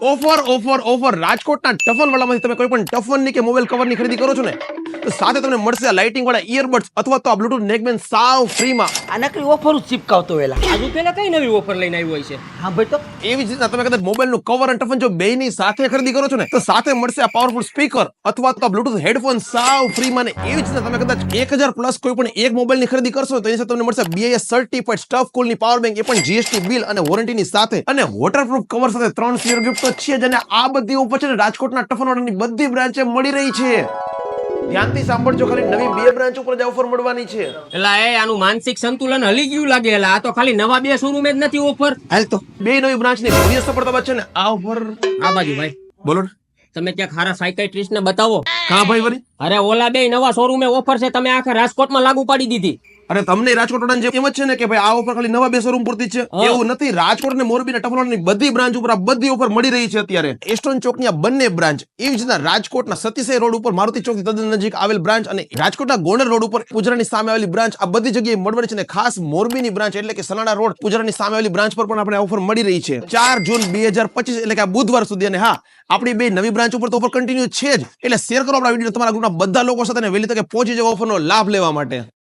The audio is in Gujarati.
ઓફર ઓફર ઓફર રાજકોટના ટફન વાળામાંથી તમે કોઈ પણ ટફનની કે મોબાઈલ કવરની ખરીદી કરો છો ને તો સાથે તમને મળશે આ લાઇટિંગ વાળા ઇયરબડ્સ અથવા તો આ બ્લુટૂથ નેકબેન્ડ સાવ ફ્રીમાં. આ નકલી ઓફર જ ચીપકાવતો વેલા. આજુ પેલા કઈ નવી ઓફર લઈને આવ્યો હોય છે? હા ભાઈ તો એવી જ રીતના તમે કદાચ મોબાઈલનું કવર અને ટફન જો બેયની સાથે ખરીદી કરો છો ને તો સાથે મળશે આ પાવરફુલ સ્પીકર અથવા તો બ્લુટૂથ હેડફોન સાવ ફ્રીમાં. ને એવી જ રીતના તમે કદાચ 1000 પ્લસ કોઈ પણ એક મોબાઈલની ખરીદી કરશો તો એની સાથે તમને મળશે BIS સર્ટિફાઈડ સ્ટફ કુલની પાવર બેંક, એ પણ GST બિલ અને વોરંટીની સાથે, અને વોટરપ્રૂફ કવર સાથે 3 સ્પીકર ગિફ્ટ તો છે જ. અને આ બધી ઓફર છે ને રાજકોટના ટફનવાળાની બધી બ્રાન્ચે મળી રહી છે. ધ્યાનથી સાંભળજો, ખાલી નવી 2 બ્રાન્ચ ઉપર જ ઓફર મળવાની છે. એલા એ આનું માનસિક સંતુલન હલી ગયું લાગે. એલા આ તો ખાલી નવા 2 શોરૂમ જ નથી ઓફર. હાલ તો 2 નવી બ્રાન્ચની ભવ્ય સફળતા બાદ છે ને આ ઓફર. આ બાજુ ભાઈ બોલો ને. તમે ક્યાંક હારા સાયકાઇટ્રિસ્ટ ને બતાવો. હા ભાઈ વળી. અરે ઓલા 2 નવા શોરૂમે ઓફર છે, તમે આખા રાજકોટમાં લાગુ પાડી દીધી. અરે તમને રાજકોટ વાળાને જેમ જ છે ને કે ભાઈ આ ઓફર ખાલી નવા 2 શોરૂમ પૂરતી છે, એવું નથી. રાજકોટ ને મોરબીના ટફનવાળાની બધી બ્રાન્ચ ઉપર આ બધી ઓફર મળી રહી છે અત્યારે. એસ્ટોન ચોકની આ બંને બ્રાન્ચ, એવી જ રીતના રાજકોટના સતીસાઈ રોડ ઉપર મારુતિ ચોકથી તદ્દન નજીક આવેલ બ્રાન્ચ, અને રાજકોટના ગોંડલ રોડ ઉપર પુજરાની સામે આવેલી બ્રાન્ચ, આ બધી જગ્યાએ મળવાની છે. ને ખાસ મોરબીની બ્રાન્ચ એટલે કે સલાણા રોડ પુજરાની સામે આવેલી બ્રાન્ચ પર પણ આપણે ઓફર મળી રહી છે 4 જૂન 2025 એટલે કે આ બુધવાર સુધી. અને હા, આપણી 2 નવી બ્રાન્ચ ઉપર તો ઓફર કન્ટિન્યુ છે જ, એટલે શેર કરો આપણા વિડીયો તમારા ગ્રુપના બધા લોકો સાથે, વહેલી તકે પહોંચી જાવ ઓફરનો લાભ લેવા માટે.